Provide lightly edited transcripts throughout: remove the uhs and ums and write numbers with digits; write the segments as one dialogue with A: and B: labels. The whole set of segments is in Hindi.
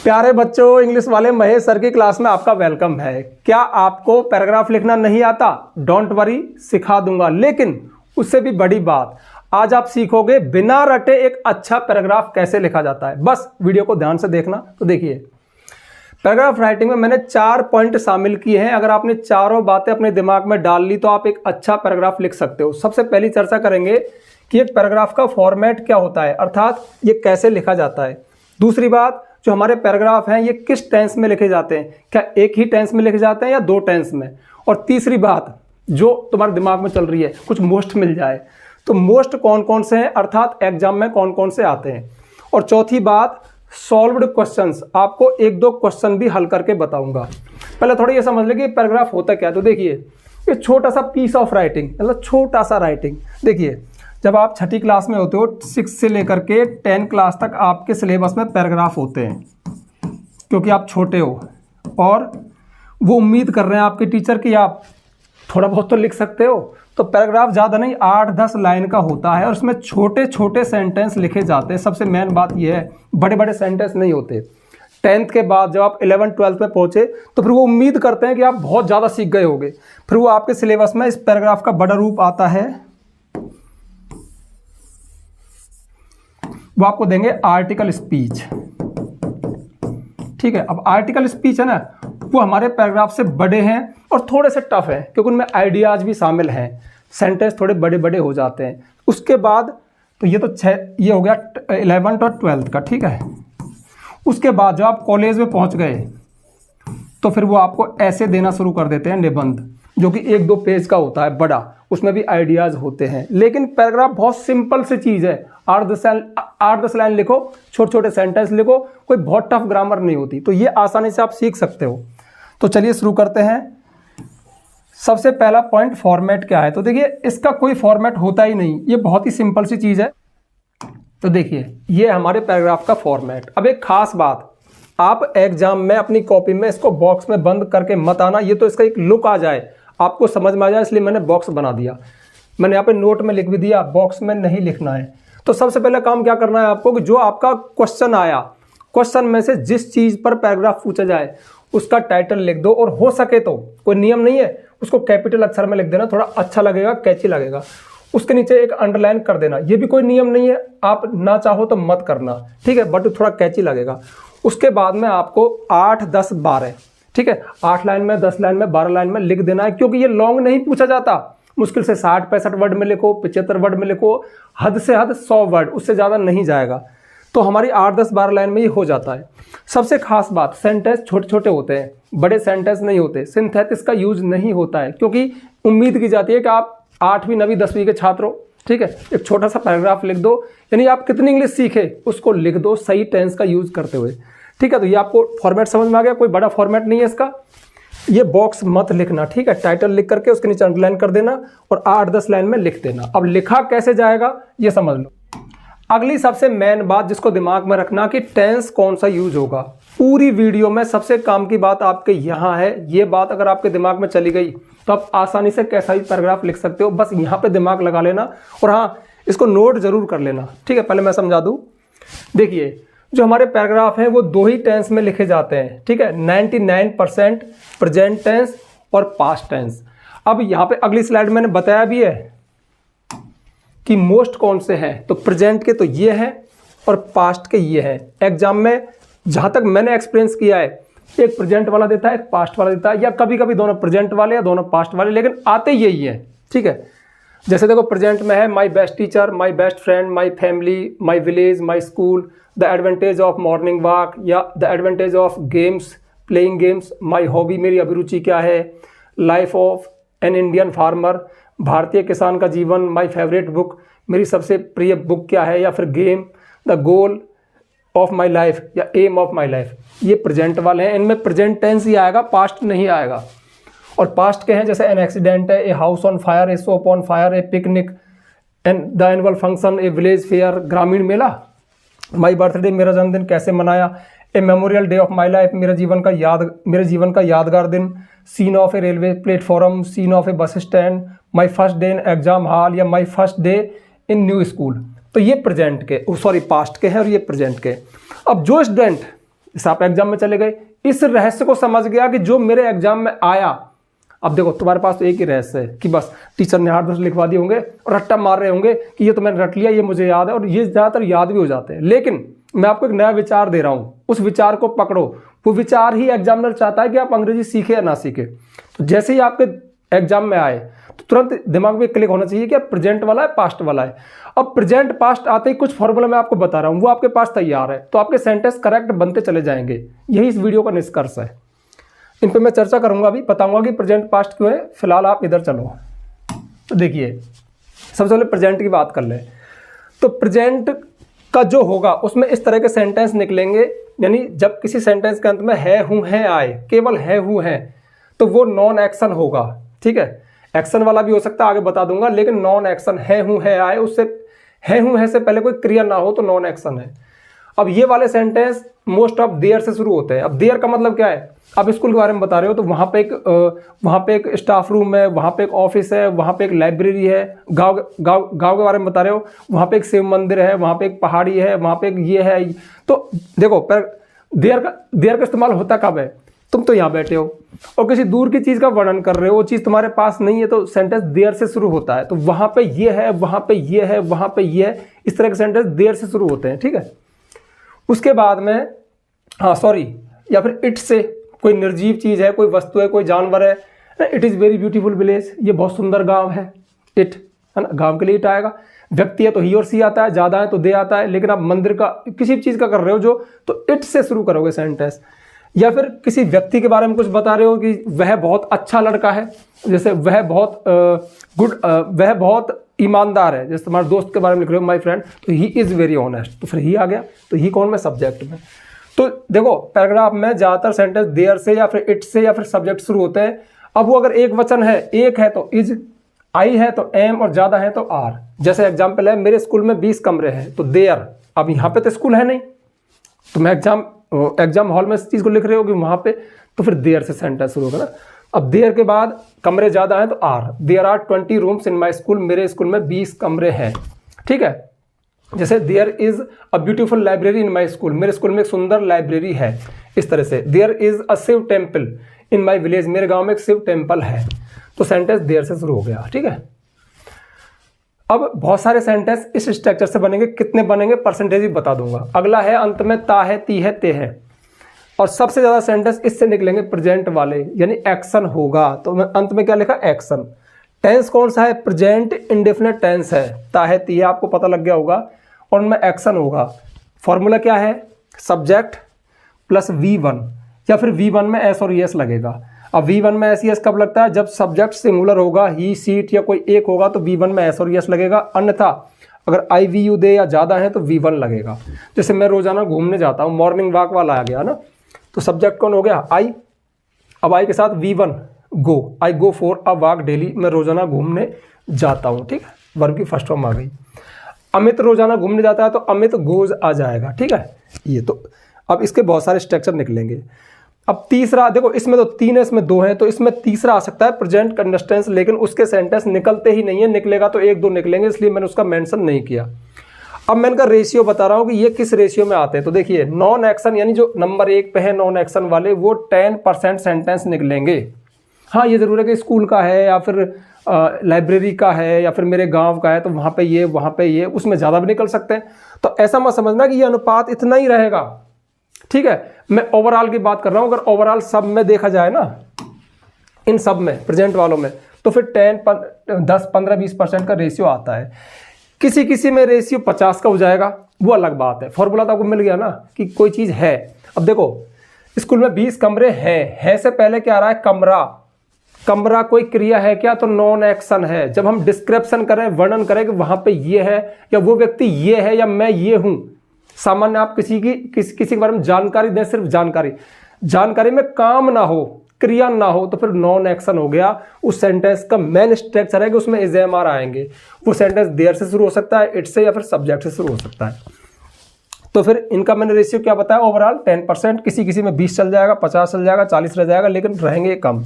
A: प्यारे बच्चों, इंग्लिश वाले महेश सर की क्लास में आपका वेलकम है। क्या आपको पैराग्राफ लिखना नहीं आता? डोंट वरी, सिखा दूंगा। लेकिन उससे भी बड़ी बात, आज आप सीखोगे बिना रटे एक अच्छा पैराग्राफ कैसे लिखा जाता है। बस वीडियो को ध्यान से देखना। तो देखिए, पैराग्राफ राइटिंग में मैंने 4 पॉइंट शामिल किए हैं। अगर आपने चारों बातें अपने दिमाग में डाल ली तो आप एक अच्छा पैराग्राफ लिख सकते हो। सबसे पहली चर्चा करेंगे कि एक पैराग्राफ का फॉर्मेट क्या होता है, अर्थात ये कैसे लिखा जाता है। दूसरी बात, जो हमारे पैराग्राफ हैं ये किस टेंस में लिखे जाते हैं, क्या एक ही टेंस में लिखे जाते हैं या 2 टेंस में। और तीसरी बात, जो तुम्हारे दिमाग में चल रही है, कुछ मोस्ट मिल जाए तो मोस्ट कौन कौन से हैं, अर्थात एग्जाम में कौन कौन से आते हैं। और चौथी बात, सॉल्व्ड क्वेश्चंस, आपको 1-2 क्वेश्चन भी हल करके बताऊंगा। पहले थोड़ा ये समझ ले कि पैराग्राफ होता क्या है। तो देखिए, ये छोटा सा पीस ऑफ राइटिंग, मतलब छोटा सा राइटिंग। देखिए, जब आप 6ठी क्लास में होते हो, 6 से लेकर के 10 क्लास तक आपके सिलेबस में पैराग्राफ होते हैं, क्योंकि आप छोटे हो और वो उम्मीद कर रहे हैं आपके टीचर कि आप थोड़ा बहुत तो लिख सकते हो। तो पैराग्राफ ज़्यादा नहीं, 8-10 लाइन का होता है और उसमें छोटे छोटे सेंटेंस लिखे जाते हैं। सबसे मेन बात यह है, बड़े बड़े सेंटेंस नहीं होते। 10th के बाद जब आप 11th-12th में पहुँचे तो फिर वो उम्मीद करते हैं कि आप बहुत ज़्यादा सीख गए होंगे। फिर वो आपके सिलेबस में इस पैराग्राफ का बड़ा रूप आता है, वो आपको देंगे आर्टिकल स्पीच। ठीक है, अब आर्टिकल स्पीच है ना, वो हमारे पैराग्राफ से बड़े हैं और थोड़े से टफ हैं, क्योंकि उनमें आइडियाज भी शामिल हैं। सेंटेंस थोड़े बड़े बड़े हो जाते हैं। उसके बाद तो ये हो गया 11th और 12th का। ठीक है, उसके बाद जब आप कॉलेज में पहुंच गए तो फिर वो आपको ऐसे देना शुरू कर देते हैं निबंध, जो कि 1-2 पेज का होता है बड़ा, उसमें भी आइडियाज होते हैं। लेकिन पैराग्राफ बहुत सिंपल सी चीज़ है। 8-10 लाइन लिखो, छोटे छोटे सेंटेंस लिखो, कोई बहुत टफ ग्रामर नहीं होती। तो ये आसानी से आप सीख सकते हो। तो चलिए शुरू करते हैं। सबसे पहला पॉइंट, फॉर्मेट क्या है। तो देखिए, इसका कोई फॉर्मेट होता ही नहीं, ये बहुत ही सिंपल सी चीज़ है। तो देखिए, ये हमारे पैराग्राफ का फॉर्मेट। अब एक खास बात, आप एग्जाम में अपनी कॉपी में इसको बॉक्स में बंद करके मत आना। ये तो इसका एक लुक आ जाए, आपको समझ में आ जाए, इसलिए मैंने बॉक्स बना दिया। मैंने यहाँ पे नोट में लिख भी दिया, बॉक्स में नहीं लिखना है। तो सबसे पहले काम क्या करना है आपको कि जो आपका क्वेश्चन आया, क्वेश्चन में से जिस चीज़ पर पैराग्राफ पूछा जाए उसका टाइटल लिख दो। और हो सके तो, कोई नियम नहीं है, उसको कैपिटल अक्षर में लिख देना, थोड़ा अच्छा लगेगा, कैची लगेगा। उसके नीचे एक अंडरलाइन कर देना, ये भी कोई नियम नहीं है, आप ना चाहो तो मत करना। ठीक है, बट थोड़ा कैची लगेगा। उसके बाद में आपको 8, 10, 12, ठीक है, 8 लाइन में, 10 लाइन में, 12 लाइन में लिख देना है, क्योंकि ये लॉन्ग नहीं पूछा जाता। मुश्किल से 60-65 वर्ड में लिखो, 75 वर्ड में लिखो, हद से हद 100 वर्ड, उससे ज़्यादा नहीं जाएगा। तो हमारी 8, 10, 12 लाइन में ये हो जाता है। सबसे खास बात, सेंटेंस छोटे छोटे होते हैं, बड़े सेंटेंस नहीं होते। सिंथेसिस का यूज नहीं होता है, क्योंकि उम्मीद की जाती है कि आप 8वीं 9वीं 10वीं के छात्र हो। ठीक है, एक छोटा सा पैराग्राफ लिख दो, यानी आप कितनी इंग्लिश सीखे उसको लिख दो सही टेंस का यूज करते हुए। ठीक है, तो ये आपको फॉर्मेट समझ में आ गया। कोई बड़ा फॉर्मेट नहीं है इसका। ये बॉक्स मत लिखना, ठीक है, टाइटल लिख करके उसके नीचे अंडरलाइन कर देना और 8-10 लाइन में लिख देना। अब लिखा कैसे जाएगा ये समझ लो। अगली सबसे मेन बात जिसको दिमाग में रखना कि टेंस कौन सा यूज होगा। पूरी वीडियो में सबसे काम की बात आपके यहाँ है। ये बात अगर आपके दिमाग में चली गई तो आप आसानी से कैसा भी पैराग्राफ लिख सकते हो। बस यहाँ पे दिमाग लगा लेना और हाँ, इसको नोट जरूर कर लेना। ठीक है, पहले मैं समझा दूँ। देखिए, जो हमारे पैराग्राफ हैं वो 2 ही टेंस में लिखे जाते हैं। ठीक है, 99% प्रेजेंट टेंस और पास्ट टेंस। अब यहाँ पे अगली स्लाइड मैंने बताया भी है कि मोस्ट कौन से हैं। तो प्रेजेंट के तो ये हैं और पास्ट के ये हैं। एग्जाम में जहाँ तक मैंने एक्सपीरियंस किया है, एक प्रेजेंट वाला देता है, एक पास्ट वाला देता है, या कभी कभी दोनों प्रेजेंट वाले या दोनों पास्ट वाले, लेकिन आते यही हैं। ठीक है, जैसे देखो प्रेजेंट में है my best teacher, my best friend, my family, my village, my school, the advantage of morning walk, या the advantage of games, playing games, my hobby, मेरी अभिरुचि क्या है, life of an Indian farmer, भारतीय किसान का जीवन, माई फेवरेट बुक, मेरी सबसे प्रिय बुक क्या है, या फिर game, the goal of my life या एम ऑफ माई लाइफ। ये प्रेजेंट वाले हैं, इनमें प्रेजेंट टेंस ही आएगा, पास्ट नहीं आएगा। और पास्ट के हैं जैसे एन एक्सीडेंट है, a house on fire, a soap on fire, a picnic, and the annual function, a village fair, ग्रामीण मेला, माई बर्थडे, मेरा जन्मदिन कैसे मनाया, a memorial day of my life, मेरे जीवन का यादगार दिन, scene of a railway platform, scene of a bus stand, my first day in exam hall, या my first day in new school. तो ये प्रेजेंट के, पास्ट के हैं और ये प्रेजेंट के। अब जो स्टूडेंट जैसे आप एग्जाम में चले गए, इस रहस्य को समझ गया कि जो मेरे एग्जाम में आया, अब देखो तुम्हारे पास तो एक ही रहस्य है कि बस टीचर ने 8-10 लिखवा दिए होंगे और रट्टा मार रहे होंगे कि ये तो मैंने रट लिया, ये मुझे याद है, और ये ज़्यादातर याद भी हो जाते हैं। लेकिन मैं आपको एक नया विचार दे रहा हूँ, उस विचार को पकड़ो। वो विचार ही एग्जामिनर चाहता है कि आप अंग्रेजी सीखे या ना सीखे। तो जैसे ही आपके एग्जाम में आए तो तुरंत दिमाग में क्लिक होना चाहिए कि प्रेजेंट वाला है पास्ट वाला है। अब प्रेजेंट पास्ट आते ही कुछ फॉर्मूला मैं आपको बता रहा हूँ, वो आपके पास तैयार है, तो आपके सेंटेंस करेक्ट बनते चले जाएंगे। यही इस वीडियो का निष्कर्ष है। इन पर मैं चर्चा करूंगा, अभी बताऊंगा कि प्रेजेंट पास्ट क्यों है। फिलहाल आप इधर चलो। तो देखिए, सबसे पहले प्रेजेंट की बात कर ले। तो प्रेजेंट का जो होगा उसमें इस तरह के सेंटेंस निकलेंगे, यानी जब किसी सेंटेंस के अंत में है, हूँ, है आए, केवल है, हूँ, है, तो वो नॉन एक्शन होगा। ठीक है, एक्शन वाला भी हो सकता है, आगे बता दूंगा, लेकिन नॉन एक्शन है, हूँ, है आए, उससे है, हूँ, है से पहले कोई क्रिया ना हो तो नॉन एक्शन है। अब ये वाले सेंटेंस मोस्ट ऑफ देयर से शुरू होते हैं। अब देयर का मतलब क्या है? आप स्कूल के बारे में बता रहे हो तो वहाँ पे एक स्टाफ रूम है, वहाँ पे एक ऑफिस है, वहाँ पे एक लाइब्रेरी है। गांव के बारे में बता रहे हो, वहाँ पे एक शिव मंदिर है, वहाँ पे एक पहाड़ी है, वहाँ पे एक ये है। तो देखो, पर देयर का इस्तेमाल होता कब है? तुम तो यहाँ बैठे हो और किसी दूर की चीज़ का वर्णन कर रहे हो, वो चीज़ तुम्हारे पास नहीं है, तो सेंटेंस देयर से शुरू होता है। तो वहाँ पे ये है, वहाँ पे ये है, वहाँ पे ये है, इस तरह के सेंटेंस देयर से शुरू होते हैं। ठीक है, उसके बाद में या फिर इट से, कोई निर्जीव चीज़ है, कोई वस्तु है, कोई जानवर है। It is very beautiful village, ये बहुत सुंदर गांव है। इट है ना, गांव के लिए इट आएगा। व्यक्ति है तो ही और सी आता है, ज़्यादा है तो दे आता है। लेकिन आप मंदिर का, किसी चीज़ का कर रहे हो जो, तो इट से शुरू करोगे सेंटेंस। या फिर किसी व्यक्ति के बारे में कुछ बता रहे हो कि वह बहुत अच्छा लड़का है, जैसे वह बहुत ईमानदार है। जैसे तुम्हारे दोस्त के बारे में लिख रहे हो, माय फ्रेंड, तो ही इज़ वेरी ऑनेस्ट, तो फिर ही आ गया। तो ही कौन में? सब्जेक्ट में। तो देखो, पैराग्राफ में ज़्यादातर सेंटेंस देयर से या फिर इट से या फिर सब्जेक्ट शुरू होते हैं। अब वो अगर एक वचन है, एक है तो इज, आई है तो एम, और ज़्यादा है तो आर। जैसे एग्जाम्पल है, मेरे स्कूल में 20 कमरे हैं, तो देयर। अब यहाँ पे तो स्कूल है नहीं, तो मैं एग्जाम हॉल में इस चीज़ को लिख रहे हो कि वहाँ पे, तो फिर देयर से सेंटेंस शुरू होगा ना। अब देयर के बाद कमरे ज़्यादा हैं तो are. There are 20 rooms in my school, मेरे स्कूल में 20 कमरे हैं। ठीक है, जैसे there is a beautiful library in my school, मेरे स्कूल में एक सुंदर लाइब्रेरी है। इस तरह से there is a Shiv temple in my village, मेरे गाँव में एक शिव टेम्पल है। तो सेंटेंस देयर से शुरू हो गया। ठीक है, अब बहुत सारे सेंटेंस इस स्ट्रक्चर से बनेंगे। कितने बनेंगे परसेंटेज भी बता दूंगा। अगला है, अंत में ता है, ती है, ते है, और सबसे ज़्यादा सेंटेंस इससे निकलेंगे प्रेजेंट वाले, यानी एक्शन होगा। तो मैं अंत में क्या लिखा? एक्शन। टेंस कौन सा है? प्रेजेंट इंडेफिनिट टेंस है। ता है, ती है, आपको पता लग गया होगा, और उनमें एक्शन होगा। फॉर्मूला क्या है? सब्जेक्ट प्लस V1, या फिर V1 में एस और यस लगेगा। अब V1 में एस यस कब लगता है? जब सब्जेक्ट सिंगुलर होगा, ही, सीट या कोई एक होगा तो V1 में एस और यस लगेगा। अन्यथा अगर आई, वी, यू, दे या ज़्यादा है तो V1 लगेगा। जैसे मैं रोजाना घूमने जाता हूँ, मॉर्निंग वॉक वाला आ गया ना, तो सब्जेक्ट कौन हो गया? आई। अब आई के साथ V1 go, I go for a walk daily, मैं रोजाना घूमने जाता हूँ। ठीक है, वर्ब की फर्स्ट फॉर्म आ गई। अमित रोजाना घूमने जाता है तो अमित गोज आ जाएगा। ठीक है, ये तो अब इसके बहुत सारे स्ट्रक्चर निकलेंगे। अब तीसरा देखो, इसमें तो 3 है, इसमें 2 है, तो इसमें तीसरा आ सकता है प्रेजेंट कंटीन्यूअस टेंस, लेकिन उसके सेंटेंस निकलते ही नहीं है। निकलेगा तो 1-2 निकलेंगे, इसलिए मैंने उसका मेंशन नहीं किया। अब मैं इनका रेशियो बता रहा हूँ कि ये किस रेशियो में आते हैं। तो देखिए, नॉन एक्शन यानी जो नंबर 1 पे है नॉन एक्शन वाले, वो 10% सेंटेंस निकलेंगे। हाँ, ये जरूर है कि स्कूल का है या फिर लाइब्रेरी का है या फिर मेरे गांव का है, तो वहाँ पे ये उसमें ज़्यादा भी निकल सकते हैं। तो ऐसा मत समझना कि ये अनुपात इतना ही रहेगा। ठीक है, मैं ओवरऑल की बात कर रहा हूँ। अगर ओवरऑल सब में देखा जाए ना, इन सब में प्रेजेंट वालों में, तो फिर 10, 15, 20% का रेशियो आता है। किसी में रेशियो 50 का हो जाएगा, वो अलग बात है। फॉर्मूला तो आपको मिल गया ना कि कोई चीज़ है। अब देखो, स्कूल में 20 कमरे हैं, है से पहले क्या आ रहा है? कमरा। कमरा कोई क्रिया है क्या? तो नॉन एक्शन है। जब हम डिस्क्रिप्शन करें, वर्णन करें कि वहाँ पे ये है या वो व्यक्ति ये है या मैं ये हूँ, सामान्य आप किसी के बारे में जानकारी दें, सिर्फ जानकारी में काम ना हो, क्रिया ना हो, तो फिर नॉन एक्शन हो गया। उस सेंटेंस का मेन स्ट्रक्चर है कि उसमें इज, एम, आर आएंगे। वो सेंटेंस देयर से शुरू हो सकता है, इट से, या फिर सब्जेक्ट से शुरू हो सकता है। तो फिर इनका मैंने रेशियो क्या बताया? ओवरऑल 10%। किसी में 20 चल जाएगा, 50 चल जाएगा, 40 रह जाएगा, लेकिन रहेंगे कम।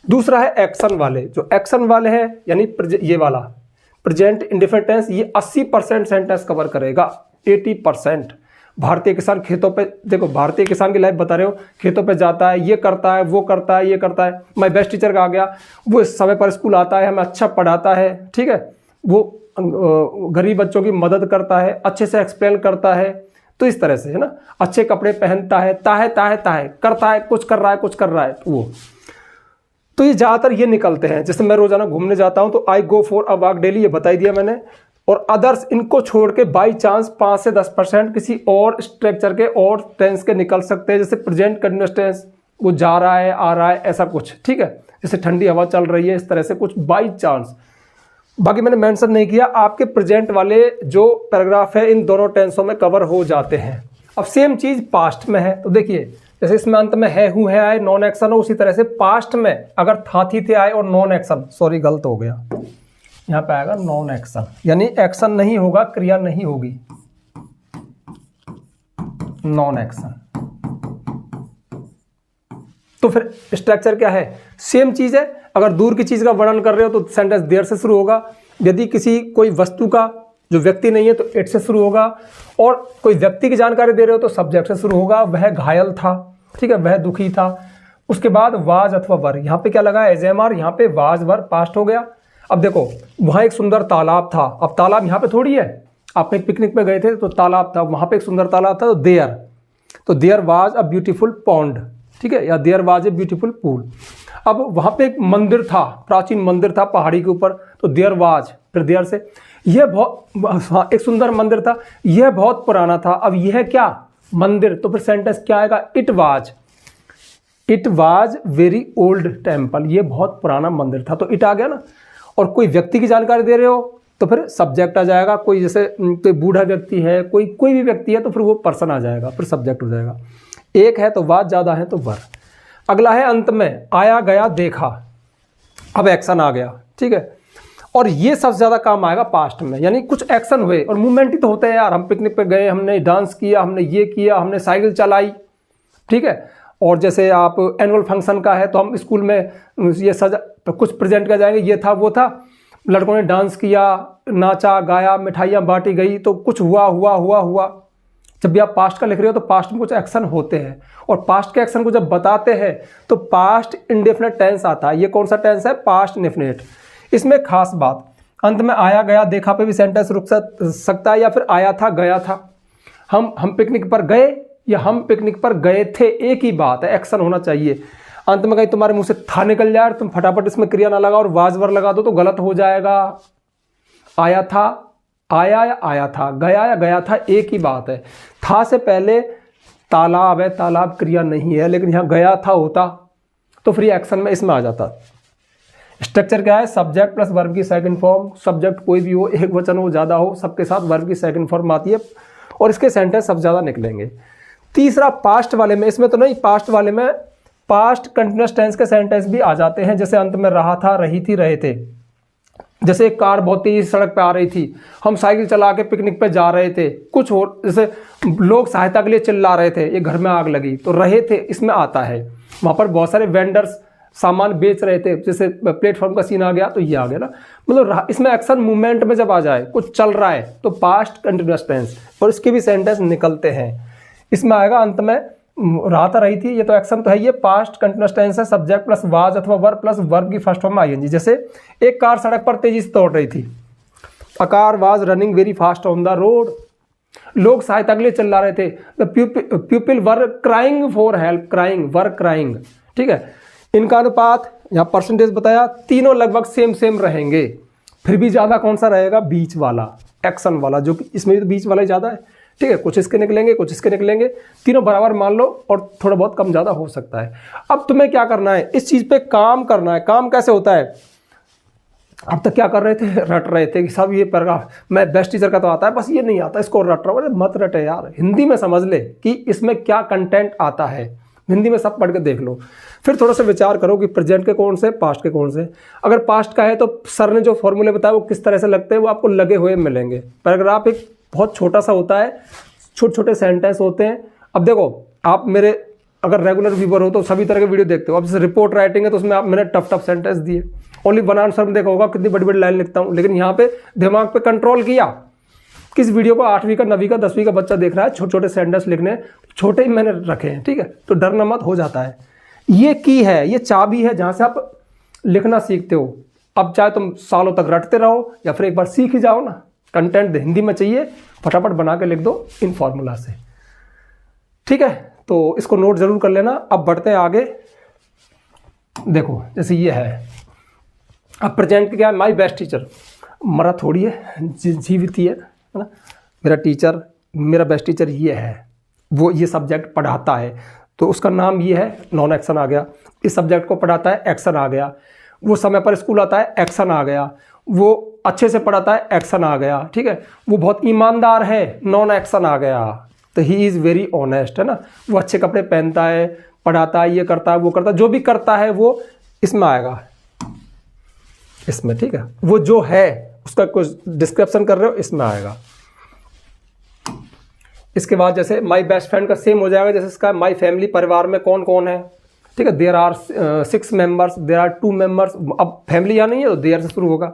A: दूसरा है एक्शन वाले। जो एक्शन वाले हैं, यानी ये वाला प्रेजेंट इंडेफिनिट टेंस, ये 80% सेंटेंस कवर करेगा। 80%। भारतीय किसान खेतों पे, देखो भारतीय किसान की लाइफ बता रहे हो, खेतों पे जाता है, ये करता है, वो करता है, ये करता है। माय बेस्ट टीचर का आ गया, वो समय पर स्कूल आता है, हमें अच्छा पढ़ाता है, ठीक है, वो गरीब बच्चों की मदद करता है, अच्छे से एक्सप्लेन करता है, तो इस तरह से है ना, अच्छे कपड़े पहनता है, ताहे ताहे ताहे करता है, कुछ कर रहा है, कुछ कर रहा है वो। तो ये ज़्यादातर ये निकलते हैं। जैसे मैं रोजाना घूमने जाता हूँ तो I go for a walk daily, ये बता ही दिया मैंने। और अदर्स, इनको छोड़ के बाई चांस 5 से 10% किसी और स्ट्रक्चर के और टेंस के निकल सकते हैं, जैसे प्रेजेंट कंटिन्यूअस टेंस, वो जा रहा है, आ रहा है, ऐसा कुछ, ठीक है, जैसे ठंडी हवा चल रही है, इस तरह से कुछ बाई चांस। बाकी मैंने मेंशन नहीं किया, आपके प्रेजेंट वाले जो पैराग्राफ है इन दोनों टेंसों में कवर हो जाते हैं। अब सेम चीज पास्ट में है, तो देखिए जैसे इसमें अंत में है, हूँ, है, आए, नॉन एक्शन हो, उसी तरह से पास्ट में अगर था, थी, थे, आए और नॉन एक्शन, सॉरी गलत हो गया, यहाँ पे आएगा नॉन एक्शन, यानी एक्शन नहीं होगा, क्रिया नहीं होगी, नॉन एक्शन। तो फिर स्ट्रक्चर क्या है, सेम चीज है। अगर दूर की चीज का वर्णन कर रहे हो तो सेंटेंस देयर से शुरू होगा, यदि किसी कोई वस्तु का जो व्यक्ति नहीं है तो इट से शुरू होगा, और कोई व्यक्ति की जानकारी दे रहे हो तो सब्जेक्ट से शुरू होगा, वह घायल था, ठीक है, वह दुखी था। उसके बाद वाज अथवा वर, यहाँ पे क्या लगा, एजेमआर, यहाँ पे वाज वर पास्ट हो गया। अब देखो वहाँ एक सुंदर तालाब था, अब तालाब यहाँ पे थोड़ी है, आप कहीं पिकनिक पे गए थे तो तालाब था, वहाँ पे एक सुंदर तालाब था, तो there was a beautiful pond, ठीक है, या there was a beautiful pool. अब वहाँ पे एक मंदिर था, प्राचीन मंदिर था पहाड़ी के ऊपर, तो देयर वाज, फिर देयर से, यह बहुत एक सुंदर मंदिर था, यह बहुत पुराना था। अब यह क्या, मंदिर, तो फिर सेंटेंस क्या आएगा, it was very old temple, ये बहुत पुराना मंदिर था, तो इट आ गया ना। और कोई व्यक्ति की जानकारी दे रहे हो तो फिर सब्जेक्ट आ जाएगा, कोई जैसे कोई बूढ़ा व्यक्ति है, कोई भी व्यक्ति है तो फिर वो पर्सन आ जाएगा, फिर सब्जेक्ट हो जाएगा। एक है तो वाज, ज़्यादा है तो वर। अगला है अंत में, आया गया देखा, अब एक्शन आ गया, ठीक है, और ये सबसे ज़्यादा काम आएगा पास्ट में, यानी कुछ एक्शन हुए, और मूवमेंट ही तो होते हैं यार, हम पिकनिक पे गए, हमने डांस किया, हमने ये किया, हमने साइकिल चलाई, ठीक है। और जैसे आप एनुअल फंक्शन का है तो हम स्कूल में ये सजा, तो कुछ प्रेजेंट कर जाएंगे, ये था वो था, लड़कों ने डांस किया, नाचा गाया, मिठाइयाँ बांटी गई, तो कुछ हुआ। जब भी आप पास्ट का लिख रहे हो तो पास्ट में कुछ एक्शन होते हैं, और पास्ट के एक्शन को जब बताते हैं तो पास्ट इंडेफिनिट टेंस आता है। ये कौन सा टेंस है, पास्ट इंडेफिनिट। इसमें खास बात, अंत में आया गया देखा पे भी सेंटेंस रुक सकता है, या फिर आया था गया था। हम पिकनिक पर गए या हम पिकनिक पर गए थे, एक ही बात है, एक्शन होना चाहिए। अंत में कहीं तुम्हारे मुंह से था निकल जाए, तुम फटाफट इसमें क्रिया ना लगा और वाज वर लगा दो तो गलत हो जाएगा। आया था, आया या आया था, गया या गया था, एक ही बात है। था से पहले तालाब है, तालाब क्रिया नहीं है, लेकिन यहाँ गया था होता तो फ्री एक्शन में इसमें आ जाता। स्ट्रक्चर क्या है, सब्जेक्ट प्लस वर्ब की सेकंड फॉर्म, सब्जेक्ट कोई भी हो, एक वचन हो, ज़्यादा हो, सबके साथ वर्ब की सेकंड फॉर्म आती है, और इसके सेंटेंस सब ज़्यादा निकलेंगे। तीसरा पास्ट वाले में, इसमें तो नहीं, पास्ट वाले में पास्ट कंटिन्यूअस टेंस के सेंटेंस भी आ जाते हैं, जैसे अंत में रहा था, रही थी, रहे थे। जैसे एक कार बहुत तेज सड़क पे आ रही थी, हम साइकिल चला के पिकनिक पे जा रहे थे, कुछ और जैसे लोग सहायता के लिए चिल्ला रहे थे, ये घर में आग लगी, तो रहे थे इसमें आता है। वहाँ पर बहुत सारे वेंडर्स सामान बेच रहे थे, जैसे प्लेटफॉर्म का सीन आ गया तो ये आ गया ना, मतलब इसमें एक्शन मूवमेंट में जब आ जाए, कुछ चल रहा है तो पास्ट कंटिन्यूअस टेंस, और इसके भी सेंटेंस निकलते हैं। इसमें आएगा अंत में रहा था, रही थी, ये तो एक्शन तो है, ये पास्ट कंटिन्यूअस टेंस है, सब्जेक्ट प्लस वाज अथवा वर्ब प्लस वर्ब की फर्स्ट फॉर्म में आईएनजी। जैसे एक कार सड़क पर तेजी से दौड़ रही थी, a car was running very fast on the road, लोग सहायता के लिए चिल्ला रहे थे, the people were crying for help, crying were crying, ठीक है। इनका अनुपात यहाँ परसेंटेज बताया, तीनों लगभग सेम रहेंगे, फिर भी ज़्यादा कौन सा रहेगा, बीच वाला, एक्शन वाला, जो कि इसमें भी तो बीच वाला ही ज़्यादा है, ठीक है। कुछ इसके निकलेंगे, कुछ इसके निकलेंगे, तीनों बराबर मान लो, और थोड़ा बहुत कम ज़्यादा हो सकता है। अब तुम्हें क्या करना है, इस चीज़ पे काम करना है। काम कैसे होता है, अब तक क्या कर रहे थे, रट रहे थे कि सब ये पैराग्राफ, मैं बेस्ट टीचर का तो आता है, बस ये नहीं आता, इसको रट रहा हूँ। मत रटे यार, हिंदी में समझ ले कि इसमें क्या कंटेंट आता है, हिंदी में सब पढ़ के देख लो, फिर थोड़ा सा विचार करो कि प्रेजेंट के कौन से, पास्ट के कौन से। अगर पास्ट का है तो सर ने जो फॉर्मूले बताया वो किस तरह से लगते हैं, वो आपको लगे हुए मिलेंगे। पैराग्राफ एक बहुत छोटा सा होता है, छोटे छोटे सेंटेंस होते हैं। अब देखो, आप मेरे अगर रेगुलर व्यूअर हो तो सभी तरह के वीडियो देखते हो। अब जैसे रिपोर्ट राइटिंग है तो उसमें आप मैंने टफ सेंटेंस दिए, ओनली वन आंसर में देखा होगा कितनी बड़ी बड़ी लाइन लिखता हूँ, लेकिन यहाँ पे दिमाग पे कंट्रोल किया, किस वीडियो को 8वीं का 9वीं का 10वीं का बच्चा देख रहा है, छोटे छोटे सेंटेंस लिखने, छोटे ही मैंने रखे हैं, ठीक है। तो डरना मत, हो जाता है। ये की है, ये चाबी है जहाँ से आप लिखना सीखते हो। अब चाहे तुम सालों तक रटते रहो या फिर एक बार सीख ही जाओ ना। कंटेंट हिंदी में चाहिए, फटाफट बना के लिख दो इन फॉर्मूला से, ठीक है। तो इसको नोट जरूर कर लेना। अब बढ़ते हैं आगे। देखो जैसे ये है, अब प्रेजेंट क्या है, माई बेस्ट टीचर, मरा थोड़ी है, जीवित ही है ना। मेरा टीचर, मेरा बेस्ट टीचर ये है, वो ये सब्जेक्ट पढ़ाता है, तो उसका नाम ये है, नॉन एक्शन आ गया। इस सब्जेक्ट को पढ़ाता है, एक्शन आ गया। वो समय पर स्कूल आता है, एक्शन आ गया। वो अच्छे से पढ़ाता है, एक्शन आ गया, ठीक है। वो बहुत ईमानदार है, नॉन एक्शन आ गया। तो ही इज़ वेरी ऑनेस्ट, है ना। वो अच्छे कपड़े पहनता है, पढ़ाता है, ये करता है, वो करता है, जो भी करता है वो इसमें आएगा, इसमें, ठीक है। वो जो है उसका कुछ डिस्क्रिप्शन कर रहे हो, इसमें आएगा। इसके बाद जैसे माई बेस्ट फ्रेंड का सेम हो जाएगा जैसे इसका माई फैमिली, परिवार में कौन कौन है, ठीक है। There are 6 members, there are 2 members. अब फैमिली यहाँ नहीं है तो देयर से शुरू होगा।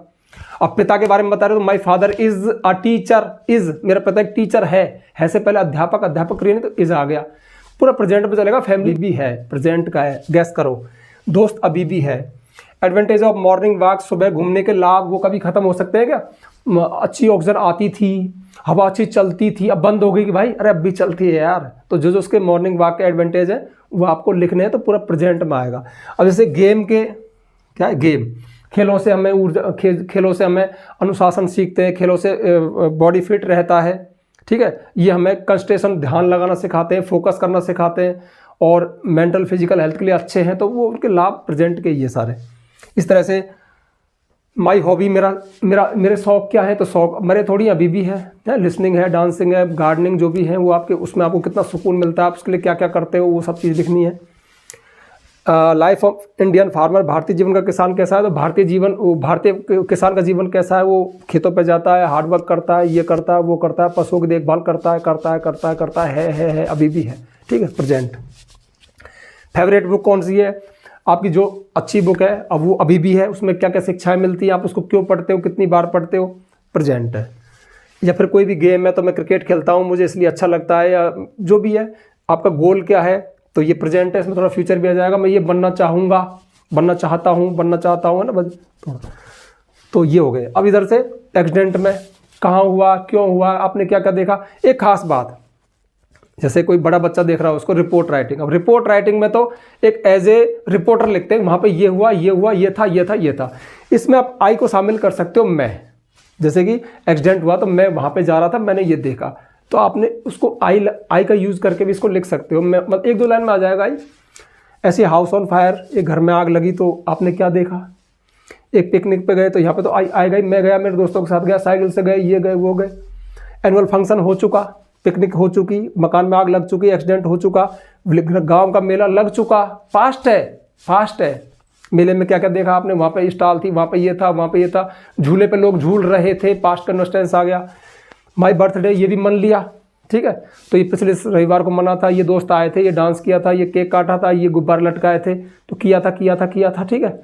A: अब पिता के बारे में बता रहे हो तो my father is a teacher, is, मेरा पिता एक टीचर है से पहले अध्यापक, अध्यापक क्रिया नहीं तो इज आ गया। पूरा प्रेजेंट में चलेगा। फैमिली भी है, प्रेजेंट का है, गैस करो। दोस्त अभी भी है। एडवांटेज ऑफ मॉर्निंग वॉक, सुबह घूमने के लाभ, वो कभी खत्म हो सकते हैं क्या। अच्छी ऑक्सीजन आती थी, हवा अच्छी चलती थी, अब बंद हो गई कि भाई, अरे अब भी चलती है यार। तो जो जो उसके मॉर्निंग वॉक के एडवांटेज है वो आपको लिखने हैं, तो पूरा प्रेजेंट में आएगा। अब जैसे गेम के क्या है, गेम, खेलों से हमें ऊर्जा, खेलों से हमें अनुशासन सीखते हैं, खेलों से बॉडी फिट रहता है, ठीक है। ये हमें कंसंट्रेशन, ध्यान लगाना सिखाते हैं, फोकस करना सिखाते हैं, और मेंटल फिजिकल हेल्थ के लिए अच्छे हैं। तो वो उनके लाभ प्रेजेंट के ये सारे। इस तरह से माई हॉबी, मेरे शौक क्या है, तो शौक मेरे थोड़ी अभी भी है लिसनिंग है, डांसिंग है, गार्डनिंग, जो भी है वो आपके, उसमें आपको कितना सुकून मिलता है, आप उसके लिए क्या क्या करते हो, वो सब चीज़ लिखनी है। Life of Indian farmer, Bharatiya Jeevan का किसान कैसा है, तो भारतीय किसान का जीवन कैसा है, वो खेतों पे जाता है, हार्डवर्क करता है, ये करता है, वो करता है, पशुओं की देखभाल करता है, अभी भी है, ठीक है, प्रेजेंट। फेवरेट बुक कौन सी है आपकी, जो अच्छी बुक है, अब वो अभी भी है, उसमें क्या क्या शिक्षाएं मिलती हैं, आप उसको क्यों पढ़ते हो, कितनी बार पढ़ते हो, प्रेजेंट है। या फिर कोई भी गेम है, तो मैं क्रिकेट खेलता हूँ, मुझे इसलिए अच्छा लगता है, या जो भी है, आपका गोल क्या है, तो ये प्रेजेंट है। इसमें थोड़ा फ्यूचर भी आ जाएगा, मैं ये बनना चाहूँगा, बनना चाहता हूँ ना, बस थोड़ा। तो ये हो गए। अब इधर से एक्सीडेंट में कहाँ हुआ, क्यों हुआ, आपने क्या क्या देखा, एक खास बात। जैसे कोई बड़ा बच्चा देख रहा हो, उसको रिपोर्ट राइटिंग। अब रिपोर्ट राइटिंग में तो एक एज ए रिपोर्टर लिखते हैं, वहाँ पे ये हुआ, ये था। इसमें आप आई को शामिल कर सकते हो, मैं, जैसे कि एक्सीडेंट हुआ तो मैं वहाँ पे जा रहा था, मैंने ये देखा, तो आपने उसको आई का यूज़ करके भी इसको लिख सकते हो। मैं मतलब 1-2 लाइन में आ जाएगा आई। ऐसे हाउस ऑन फायर, एक घर में आग लगी तो आपने क्या देखा। एक पिकनिक पे गए तो यहाँ पे तो आई गई, मैं गया, मेरे दोस्तों के साथ गया, साइकिल से गए, ये गए, वो गए। एनुअल फंक्शन हो चुका, पिकनिक हो चुकी, मकान में आग लग चुकी, एक्सीडेंट हो चुका, गांव का मेला लग चुका, फास्ट है। मेले में क्या क्या देखा आपने, वहाँ पे स्टॉल थी, वहाँ पे ये था, झूले पे लोग झूल रहे थे, पास्ट कंसिस्टेंस आ गया। माई बर्थडे, ये भी मन लिया, ठीक है। तो ये पिछले रविवार को मना था, ये दोस्त आए थे, ये डांस किया था, ये केक काटा था, ये गुब्बारे लटकाए थे, तो किया था, ठीक है।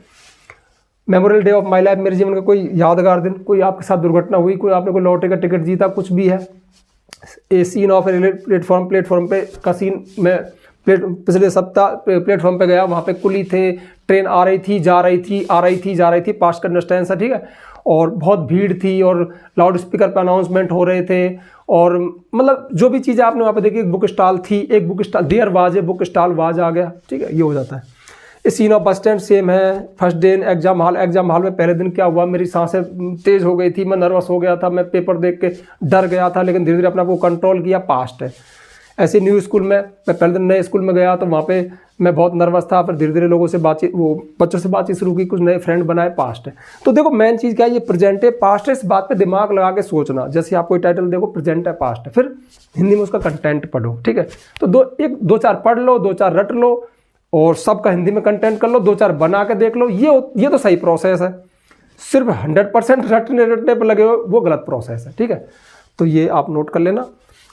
A: Memorial day of my life, मेरे जीवन का कोई यादगार दिन, कोई आपके साथ दुर्घटना हुई, कोई आपने कोई लॉटरी का टिकट जीता, कुछ भी है। ए सीन ऑफ प्लेटफॉर्म पे का सीन, मैं पिछले सप्ताह प्लेटफॉर्म पे गया, वहाँ पे कुली थे, ट्रेन आ रही थी, जा रही थी, पास्ट कंसिस्टेंस है, ठीक है। और बहुत भीड़ थी, और लाउड स्पीकर पर अनाउंसमेंट हो रहे थे, और मतलब जो भी चीज़ें आपने वहाँ पे देखी, एक बुक स्टॉल थी, एक book stall, there was a book stall, was आ गया, ठीक है, ये हो जाता है। इस scene of bus stand same है। फर्स्ट डे एग्जाम हॉल में पहले दिन क्या हुआ, मेरी सांसें तेज़ हो गई थी, मैं नर्वस हो गया था, मैं पेपर देख के डर गया था, लेकिन धीरे धीरे अपने आप को कंट्रोल किया, पास्ट है। ऐसे न्यू स्कूल में, मैं पहले दिन नए स्कूल में गया तो वहाँ पे मैं बहुत नर्वस था, फिर धीरे धीरे लोगों से बच्चों से बातचीत शुरू की, कुछ नए फ्रेंड बनाए, पास्ट है। तो देखो मेन चीज़ क्या है, ये प्रेजेंट है, पास्ट है, इस बात पे दिमाग लगा के सोचना। जैसे आप कोई टाइटल देखो, प्रेजेंट है, पास्ट है, फिर हिंदी में उसका कंटेंट पढ़ो, ठीक है। तो 2-4 पढ़ लो, 2-4 रट लो, और सबका हिंदी में कंटेंट कर लो, 2-4 बना के देख लो। ये तो सही प्रोसेस है। सिर्फ 100% रटने पर लगे हो, वो गलत प्रोसेस है, ठीक है। तो ये आप नोट कर लेना।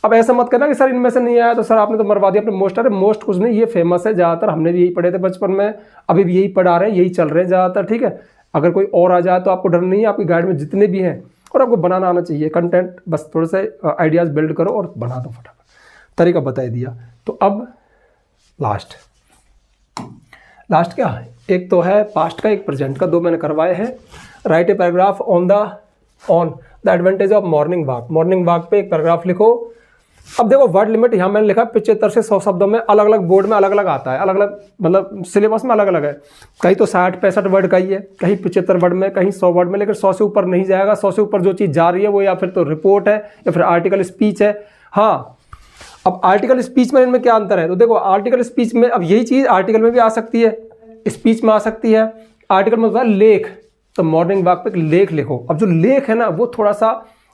A: अब ऐसा मत करना कि सर इनमें से नहीं आया तो सर आपने तो मरवा दिया अपने मोस्ट कुछ नहीं, ये फेमस है, ज़्यादातर हमने भी यही पढ़े थे बचपन में, अभी भी यही पढ़ा रहे हैं, यही चल रहे हैं ज़्यादातर, ठीक है। अगर कोई और आ जाए तो आपको डर नहीं है, आपकी गाइड में जितने भी हैं और आपको बनाना आना चाहिए कंटेंट, बस थोड़े से आइडियाज़ बिल्ड करो और बना दो फटाफट। तरीका बता दिया। तो अब लास्ट क्या है, एक तो है पास्ट का, एक प्रेजेंट का, दो मैंने करवाए हैं। Right a paragraph on the advantage of morning walk. Morning walk पे एक पैराग्राफ लिखो। अब देखो वर्ड लिमिट यहाँ मैंने लिखा 75 से 100 शब्दों में, अलग अलग बोर्ड में अलग अलग आता है, अलग अलग मतलब सिलेबस में अलग अलग है। कहीं तो 60-65 वर्ड का ही है, कहीं 75 वर्ड में, कहीं 100 वर्ड में, लेकिन 100 से ऊपर नहीं जाएगा। 100 से ऊपर जो चीज़ जा रही है वो या फिर तो रिपोर्ट है या फिर आर्टिकल स्पीच है। हाँ, अब आर्टिकल स्पीच में इनमें क्या अंतर है, तो देखो आर्टिकल स्पीच में अब यही चीज़ आर्टिकल में भी आ सकती है, स्पीच में आ सकती है। आर्टिकल में होता है लेख, तो मॉर्निंग वॉक पे एक लेख लिखो। अब जो लेख है ना वो थोड़ा सा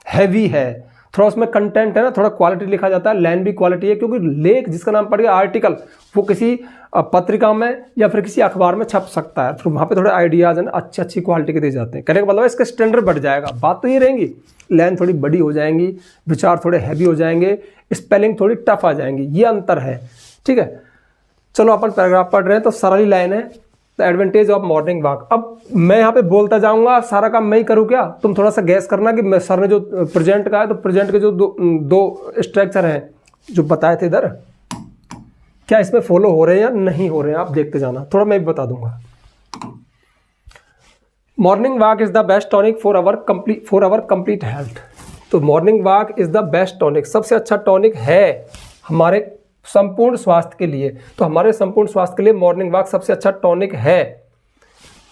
A: हैवी है, थोड़ा उसमें कंटेंट है ना, थोड़ा क्वालिटी लिखा जाता है, लाइन भी क्वालिटी है, क्योंकि लेख जिसका नाम पड़ गया आर्टिकल, वो किसी पत्रिका में या फिर किसी अखबार में छप सकता है, फिर वहाँ पे थोड़े आइडियाज़ है ना अच्छी क्वालिटी के दे जाते हैं। कहने का मतलब इसका स्टैंडर्ड बढ़ जाएगा। बात तो ये रहेंगी, लाइन थोड़ी बड़ी हो जाएंगी, विचार थोड़े हैवी हो जाएंगे, स्पेलिंग थोड़ी टफ आ जाएंगी, ये अंतर है। ठीक है, चलो अपन पैराग्राफ पढ़ रहे हैं, तो सरल लाइन है, the advantage of morning walk. अब मैं यहाँ पे बोलता जाऊंगा, सारा काम मैं ही करूँ क्या? तुम थोड़ा सा गैस करना कि मैं सर ने जो प्रेजेंट का है, तो प्रेजेंट के जो दो स्ट्रक्चर हैं जो बताए थे इधर, क्या इसमें फॉलो हो रहे हैं या नहीं हो रहे हैं, आप देखते जाना, थोड़ा मैं भी बता दूंगा। Morning walk is the best tonic for our complete health. तो morning walk is the best tonic, सबसे अच्छा टॉनिक है हमारे संपूर्ण स्वास्थ्य के लिए। तो हमारे संपूर्ण स्वास्थ्य के लिए मॉर्निंग वॉक सबसे अच्छा टॉनिक है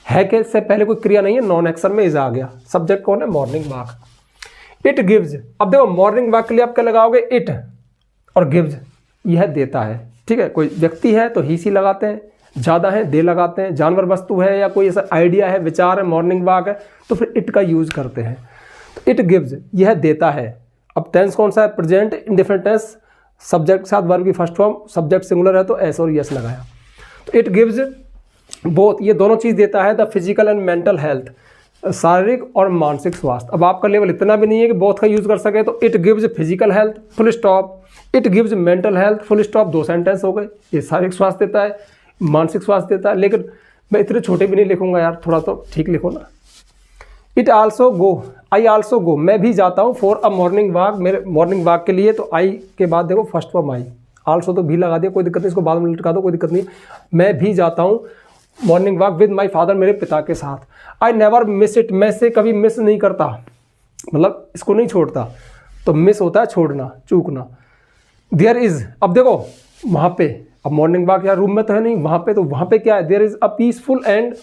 A: कि से पहले कोई क्रिया नहीं है, नॉन एक्शन में इज आ गया। सब्जेक्ट कौन है? Morning walk. इट गिव्स, अब देखो मॉर्निंग वॉक के लिए आप क्या लगाओगे? इट, और गिव्स यह देता है। ठीक है, कोई व्यक्ति है तो ही सी लगाते हैं, ज़्यादा है दे लगाते हैं, जानवर वस्तु है या कोई ऐसा आइडिया है, विचार है, मॉर्निंग वॉक है, तो फिर इट का यूज करते हैं। तो इट गिव्स, यह देता है। अब टेंस कौन सा है? प्रेजेंट इंडेफिनिट टेंस, सब्जेक्ट के साथ वर्ब की फर्स्ट फॉर्म, सब्जेक्ट सिंगुलर है तो एस और यस लगाया। तो इट गिव्स बोथ, ये दोनों चीज़ देता है, the physical and mental health, शारीरिक और मानसिक स्वास्थ्य। अब आपका लेवल इतना भी नहीं है कि बोथ का यूज़ कर सके, तो it gives physical health full stop, it gives mental health full stop, 2 sentence हो गए। ये शारीरिक स्वास्थ्य देता है, मानसिक स्वास्थ्य देता है, लेकिन मैं इतने छोटे भी नहीं लिखूंगा यार, थोड़ा तो ठीक लिखो ना। It also go, I also go, मैं भी जाता हूँ, फॉर अ मॉर्निंग वॉक, मेरे मॉर्निंग वॉक के लिए। तो आई के बाद देखो फर्स्ट फॉर्म आई, आल्सो तो भी लगा दिया, कोई दिक्कत नहीं, इसको बाद में लटका दो, कोई दिक्कत नहीं। मैं भी जाता हूँ morning walk with my father, मेरे पिता के साथ। आई नेवर मिस इट, मैं से कभी मिस नहीं करता, मतलब इसको नहीं छोड़ता। तो मिस होता है छोड़ना, चूकना। देयर इज, अब देखो वहाँ पे, अब मॉर्निंग वॉक यार रूम में तो है नहीं, वहाँ पे, तो वहाँ पे क्या है? There is a peaceful and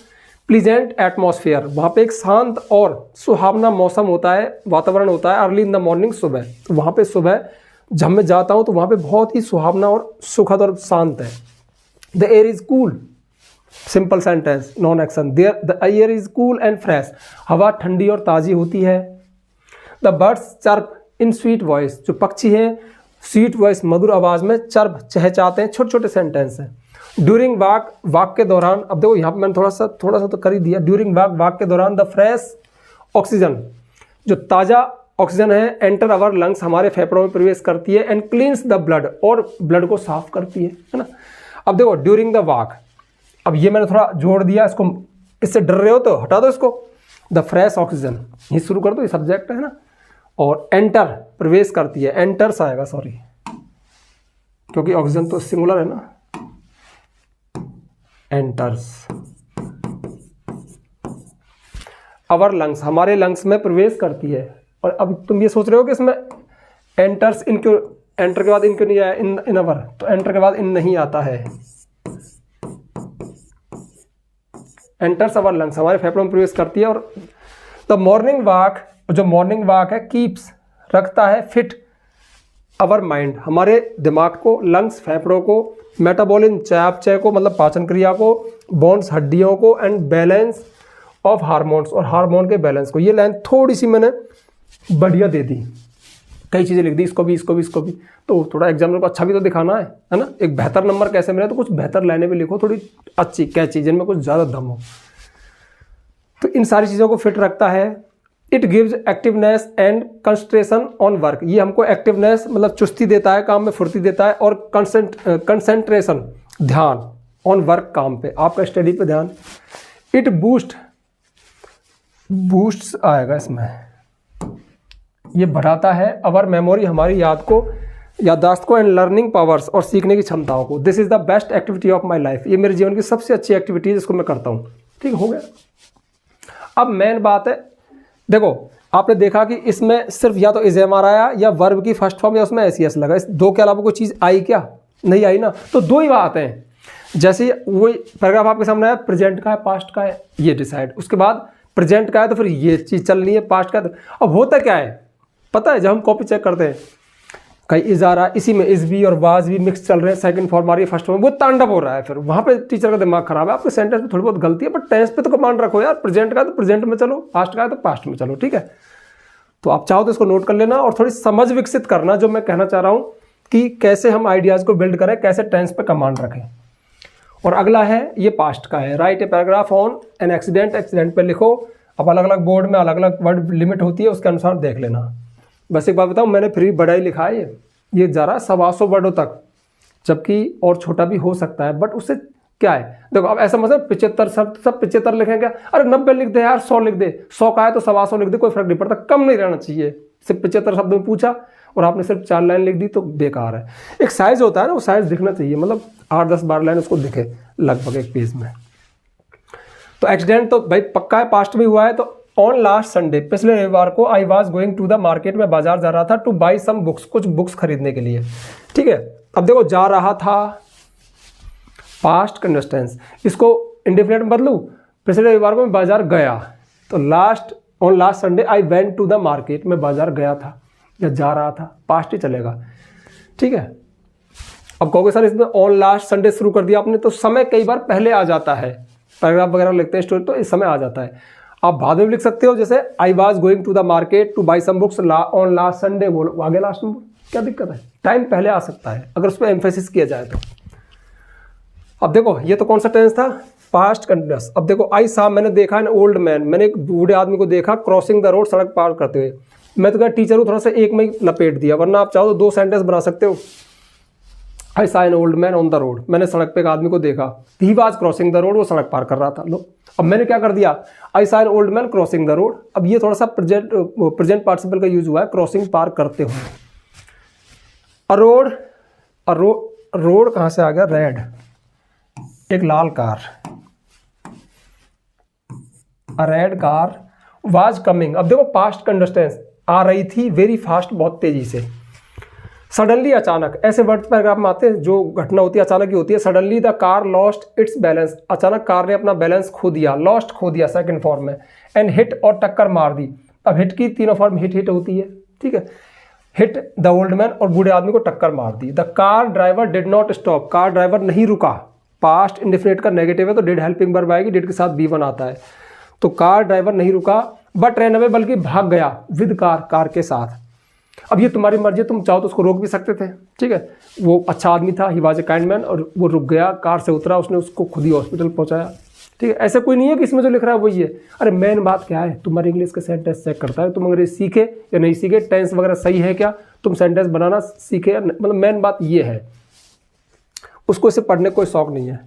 A: pleasant atmosphere, वहाँ पे एक शांत और सुहावना मौसम होता है, वातावरण होता है। अर्ली इन द मॉर्निंग, सुबह, तो वहाँ पे सुबह जब मैं जाता हूँ तो वहाँ पे बहुत ही सुहावना और सुखद और शांत है। The air is cool, simple sentence, non action. There the air is cool and fresh, हवा ठंडी और ताज़ी होती है। The birds chirp in sweet voice, जो पक्षी हैं स्वीट वॉइस, मधुर आवाज़ में चर्प, चहचहाते हैं। छोटे छोटे सेंटेंस हैं। ड्यूरिंग वॉक, वॉक के दौरान, अब देखो यहाँ पर मैंने थोड़ा सा तो कर ही दिया। ड्यूरिंग वॉक, वॉक के दौरान, द फ्रेश ऑक्सीजन, जो ताज़ा ऑक्सीजन है, एंटर अवर लंग्स, हमारे फेफड़ों में प्रवेश करती है। एंड क्लीन्स द ब्लड, और ब्लड को साफ करती है ना। अब देखो ड्यूरिंग द वॉक, अब ये मैंने थोड़ा जोड़ दिया, इसको इससे डर रहे हो तो हटा दो इसको। द फ्रेश ऑक्सीजन, ये शुरू कर दो, ये सब्जेक्ट है ना। और एंटर, प्रवेश करती है, एंटर्स आएगा, सॉरी, क्योंकि ऑक्सीजन तो सिंगुलर है ना। एंटर्स अवर लंग्स, हमारे लंग्स में प्रवेश करती है। और अब तुम ये सोच रहे हो कि इसमें एंटर्स इन क्यों, एंटर के बाद इन क्यों नहीं आया? इन अवर, तो एंटर के बाद इन नहीं आता है। एंटर्स अवर लंग्स, हमारे फेफड़ों में प्रवेश करती है। और द मॉर्निंग वॉक, जो मॉर्निंग वॉक है, कीप्स, रखता है, फिट अवर माइंड, हमारे दिमाग को, लंग्स फेफड़ों को, मेटाबॉलिज्म चयापचय को, मतलब पाचन क्रिया को, बोन्स हड्डियों को, एंड बैलेंस ऑफ हार्मोन्स, और हार्मोन के बैलेंस को। ये लाइन थोड़ी सी मैंने बढ़िया दे दी, कई चीज़ें लिख दी, इसको भी इसको भी इसको भी, तो थोड़ा एग्जामिनर को अच्छा भी तो दिखाना है ना। एक बेहतर नंबर कैसे मिले, तो कुछ बेहतर लाइनें भी लिखो, थोड़ी अच्छी कैची, जिनमें कुछ ज़्यादा दम हो। तो इन सारी चीज़ों को फिट रखता है। It gives activeness and concentration on work, ये हमको एक्टिवनेस मतलब चुस्ती देता है, काम में फुर्ती देता है। और कंसंट्रेशन, ध्यान, ऑन वर्क, काम पे, आपका स्टडी पे ध्यान। इट बूस्ट आएगा इसमें, ये बढ़ाता है अवर मेमोरी, हमारी याददाश्त को, एंड लर्निंग पावर्स, और सीखने की क्षमताओं को। This is the best activity of my life, ये मेरे जीवन की सबसे अच्छी एक्टिविटी है जिसको मैं करता हूँ। ठीक हो गया। अब मेन बात है, देखो आपने देखा कि इसमें सिर्फ या तो इज एम आर आया या वर्ब की फर्स्ट फॉर्म या उसमें एस ई एस लगा, इस दो के अलावा कोई चीज़ आई क्या? नहीं आई ना। तो दो ही बात हैं, जैसे वही पैराग्राफ आपके सामने है, प्रेजेंट का है, पास्ट का है, ये डिसाइड, उसके बाद प्रेजेंट का है तो फिर ये चीज़ चल रही है, पास्ट का। अब होता क्या है पता है, जब हम कॉपी चेक करते हैं कहीं इज आ रहा है, इसी में इज भी और वाज भी मिक्स चल रहे हैं, सेकंड फॉर्म आ रही है, फर्स्ट फॉर्म, वो तांडव हो रहा है, फिर वहाँ पे टीचर का दिमाग खराब है। आपके सेंटेंस में थोड़ी बहुत गलती है, बट टेंस पे तो कमांड रखो यार। प्रेजेंट का है तो प्रेजेंट में चलो, पास्ट का है तो पास्ट में चलो। ठीक है, तो आप चाहो तो इसको नोट कर लेना और थोड़ी समझ विकसित करना, जो मैं कहना चाह रहा हूँ कि कैसे हम आइडियाज़ को बिल्ड करें, कैसे टेंस पे कमांड रखें। और अगला है ये पास्ट का है, right a paragraph on an accident, accident पे लिखो। अब अलग अलग बोर्ड में अलग अलग वर्ड लिमिट होती है, उसके अनुसार देख लेना। बस एक बात बताऊँ, मैंने फिर भी बड़ा ही लिखा है, ये जा रहा है 125 वर्डों तक, जबकि और छोटा भी हो सकता है, बट उससे क्या है, देखो अब ऐसा मतलब 75 सब 75 लिखें क्या? अरे 90 लिख दे यार, 100 लिख दे, 100 का है तो 125 लिख दे, कोई फर्क नहीं पड़ता, कम नहीं रहना चाहिए। सिर्फ 75 शब्दों में पूछा और आपने सिर्फ 4 लाइन लिख दी तो बेकार है। एक साइज होता है ना, वो साइज दिखना चाहिए, मतलब 8, 10, 12 लाइन उसको दिखे लगभग एक पेज में। तो एक्सीडेंट तो भाई पक्का है, पास्ट में हुआ है। तो ऑन लास्ट संडे, पिछले रविवार को, I was going to the market, में बाजार जा रहा था, टू बाई सम बुक्स, कुछ बुक्स खरीदने के लिए। ठीक है, अब देखो जा रहा था, पास्ट कंटिन्यूअस टेंस, इसको इंडेफिनिट में बदलूं, पिछले रविवार को मैं बाजार गया, तो on last Sunday I went to the market, में बाजार गया था या जा रहा था, पास्ट ही चलेगा। ठीक है, अब कहोगे सर इसमें ऑन लास्ट संडे शुरू कर दिया आपने, तो समय कई बार पहले आ जाता है, पैराग्राफ वगैरह लिखते हैं स्टोरी, तो इस समय आ जाता है। आप बाद में भी लिख सकते हो, जैसे I was going to the market to buy some books on last Sunday, बोलो आगे लास्ट में, क्या दिक्कत है? टाइम पहले आ सकता है अगर उस पर एम्फेसिस किया जाए तो। अब देखो ये तो कौन सा टेंस था? Past continuous. अब देखो आई सा, मैंने देखा एन ओल्ड मैन, मैंने एक बूढ़े आदमी को देखा, क्रॉसिंग द रोड, सड़क पार करते हुए। मैं तो क्या टीचर हूँ, थोड़ा सा एक में ही लपेट दिया, वरना आप चाहो तो 2 सेंटेंस बना सकते हो। आई सा an old man on the road, मैंने सड़क पे एक आदमी को देखा, he was crossing the road, वो सड़क पार कर रहा था। लो अब मैंने क्या कर दिया, आई सा an old man crossing the road. अब ये थोड़ा सा प्रेजेंट पार्टिसिपल का यूज हुआ है, क्रॉसिंग पार करते हुए। रोड कहाँ से आ गया? रेड, एक लाल car, red car was coming. अब देखो पास्ट कंटिन्यूअस टेंस, आ रही थी, वेरी फास्ट, बहुत तेजी से। सडनली, अचानक, ऐसे वर्ड पैराग्राफ में आते हैं, जो घटना होती है अचानक ही होती है। Suddenly the car lost its balance, अचानक कार ने अपना बैलेंस खो दिया, लॉस्ट खो दिया सेकंड फॉर्म में। एंड हिट, और टक्कर मार दी। अब हिट की तीनों फॉर्म हिट होती है। ठीक है, हिट द ओल्ड मैन, और बूढ़े आदमी को टक्कर मार दी। The car driver did not stop, car driver नहीं रुका, पास्ट इंडेफिनिट का नेगेटिव है तो डिड हेल्पिंग वर्ब आएगी, डिड के साथ B1 आता है। तो कार ड्राइवर नहीं रुका, बट रन अवे, बल्कि भाग गया, विद कार, कार के साथ। अब ये तुम्हारी मर्जी, तुम चाहो तो उसको रोक भी सकते थे। ठीक है, वो अच्छा आदमी था, he was a kind man, और वो रुक गया, कार से उतरा, उसने उसको खुद ही हॉस्पिटल पहुंचाया। ठीक है, ऐसा कोई नहीं है कि इसमें जो लिख रहा है वही है। अरे मेन बात क्या है, तुम्हारे इंग्लिश के सेंटेंस चेक करता है, तुम अंग्रेजी सीखे या नहीं सीखे, टेंस वगैरह सही है क्या, तुम सेंटेंस बनाना सीखे या, मतलब मेन बात ये है। उसको इसे पढ़ने कोई शौक नहीं है।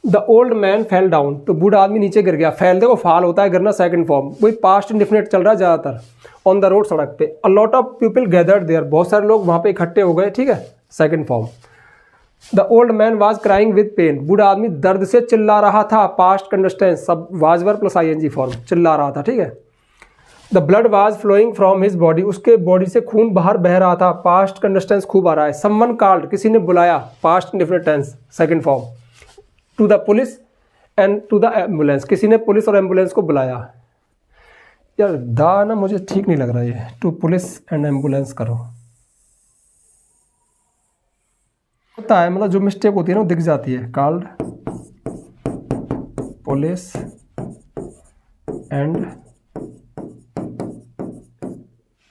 A: The old man fell down, तो बूढ़ा आदमी नीचे गिर गया। फेल देखो फाल होता है, गिरना सेकंड फॉर्म, वही पास्ट इंडेफिनिट चल रहा है ज़्यादातर। ऑन द रोड, सड़क पे। A lot of people gathered there, बहुत सारे लोग वहाँ पे इकट्ठे हो गए। ठीक है, second form. The old man was crying with pain, बूढ़ा आदमी दर्द से चिल्ला रहा था, पास्ट कंटिन्यूअस टेंस, सब was verb plus ING form, चिल्ला रहा था। ठीक है, the blood was flowing from his body, उसके बॉडी से खून बाहर बह रहा था, पास्ट कंटिन्यूअस टेंस, खूब आ रहा है। समवन कॉल्ड, किसी ने बुलाया, past indefinite tense, second form. To the police and to the ambulance, किसी ने पुलिस और एम्बुलेंस को बुलाया। यार दा ना मुझे ठीक नहीं लग रहा है, टू पुलिस एंड एम्बुलेंस करो, होता है, मतलब जो मिस्टेक होती है ना वो दिख जाती है। कॉल्ड पुलिस एंड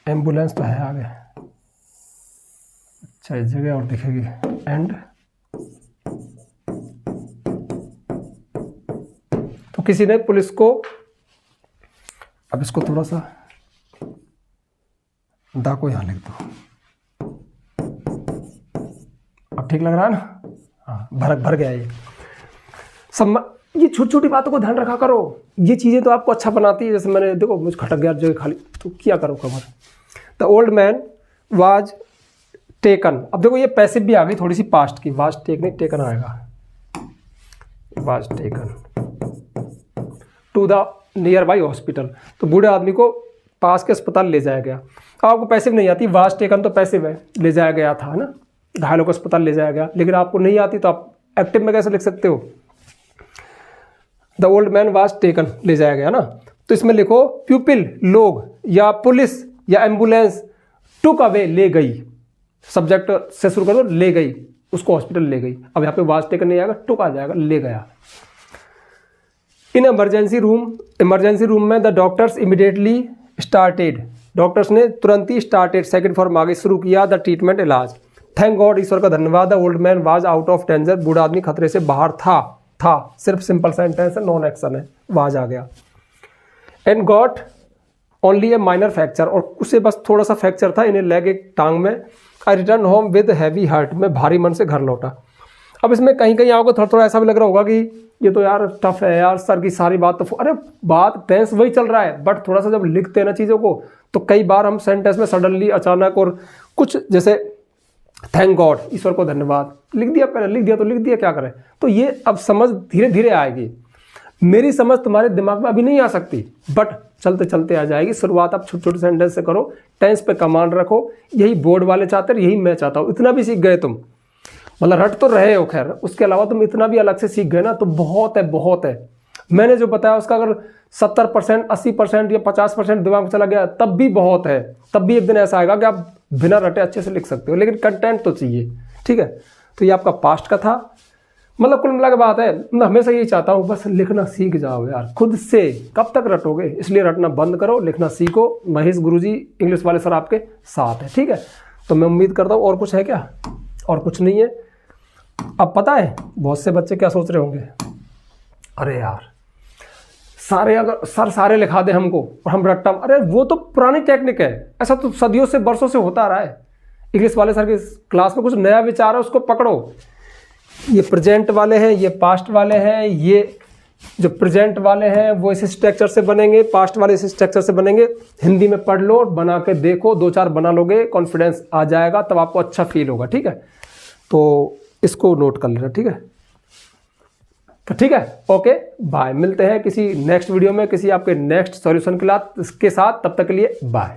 A: एम्बुलेंस तो है आगे, अच्छा इस जगह और दिखेगी, एंड तो किसी ने पुलिस को, अब इसको थोड़ा सा दा को यहां लिख दो, अब ठीक लग रहा है ना? हाँ, भर गया ये। ये छोटी छोटी बातों को ध्यान रखा करो, ये चीज़ें तो आपको अच्छा बनाती है। जैसे मैंने देखो मुझे खटक गया जगह खाली, तो क्या करो cover. The old man was taken. अब देखो ये पैसिव भी आ गई थोड़ी सी पास्ट की, वाज टेक नहीं टेकन आएगा, was taken to the nearby hospital. तो बूढ़े आदमी को पास के अस्पताल ले जाया गया। अब आपको पैसिव नहीं आती, वाज टेकन तो पैसिव है, ले जाया गया था ना, घायलों को अस्पताल ले जाया गया। लेकिन आपको नहीं आती तो आप एक्टिव में कैसे लिख सकते हो? The old man was taken, ले जाया गया ना। तो इसमें लिखो प्यूपिल लोग, या पुलिस या एम्बुलेंस, टुक अवे ले गई, सब्जेक्ट से शुरू कर दो, ले गई, उसको हॉस्पिटल ले गई। अब यहाँ पे वाज टेकन नहीं आएगा, टुक आ जाएगा, ले गया। इन इमरजेंसी रूम में the doctors immediately started, doctors ने तुरंत ही स्टार्टेड, सेकंड फॉर्म आगे शुरू किया, द ट्रीटमेंट, इलाज। थैंक गॉड, ईश्वर का धन्यवाद, the old man was out of danger, बूढ़ा आदमी खतरे से बाहर था सिर्फ सिंपल सेंटेंस है, नॉन एक्शन है, वाज आ गया। And got only A minor fracture, और उसे बस थोड़ा सा फ्रैक्चर था, इन्हें लेग एक टांग में। I return home with heavy heart, में भारी मन से घर लौटा। अब इसमें कहीं कहीं आपको थोड़ा थोड़ा ऐसा भी लग रहा होगा कि ये तो यार टफ है यार, सर की सारी बात तो, अरे बात टेंस वही चल रहा है, बट थोड़ा सा जब लिखते हैं ना चीज़ों को तो कई बार हम सेंटेंस में सडनली अचानक और कुछ, जैसे थैंक गॉड, ईश्वर को धन्यवाद, लिख दिया, पहले लिख दिया तो लिख दिया, क्या करें। तो ये अब समझ धीरे धीरे आएगी, मेरी समझ तुम्हारे दिमाग में अभी नहीं आ सकती, बट चलते चलते आ जाएगी। शुरुआत आप छोटे छोटे सेंटेंस से करो, टेंस पे कमांड रखो, यही बोर्ड वाले चाहते हैं, यही मैं चाहता हूँ। इतना भी सीख गए तुम, मतलब रट तो रहे हो खैर, उसके अलावा तुम इतना भी अलग से सीख गए ना तो बहुत है, बहुत है। मैंने जो बताया उसका अगर 70%, 80% या 50% दिमाग में चला गया तब भी बहुत है, तब भी एक दिन ऐसा आएगा कि आप बिना रटे अच्छे से लिख सकते हो, लेकिन कंटेंट तो चाहिए, ठीक है। तो ये आपका पास्ट का था। मतलब कुल मिला के बात है, मैं हमेशा यही चाहता हूँ बस लिखना सीख जाओ यार खुद से, कब तक रटोगे, इसलिए रटना बंद करो, लिखना सीखो। महेश गुरुजी इंग्लिश वाले सर आपके साथ है, ठीक है। तो मैं उम्मीद करता हूँ, और कुछ है क्या? और कुछ नहीं है। अब पता है बहुत से बच्चे क्या सोच रहे होंगे, अरे यार सारे अगर सर सारे लिखा दे हमको और हम रट्टा, अरे वो तो पुरानी टेक्निक है, ऐसा तो सदियों से बरसों से होता आ रहा है। इंग्लिश वाले सर की क्लास में कुछ नया विचार है, उसको पकड़ो। ये प्रेजेंट वाले हैं, ये पास्ट वाले हैं, ये जो प्रेजेंट वाले हैं वो इस स्ट्रक्चर से बनेंगे, पास्ट वाले इस स्ट्रक्चर से बनेंगे। हिंदी में पढ़ लो, बना के देखो, 2-4 बना लोगे, कॉन्फिडेंस आ जाएगा, तब आपको अच्छा फील होगा, ठीक है। तो इसको नोट कर लेना, ठीक है। तो ठीक है, ओके बाय, मिलते हैं किसी नेक्स्ट वीडियो में, किसी आपके नेक्स्ट सॉल्यूशन के साथ। तब तक के लिए बाय।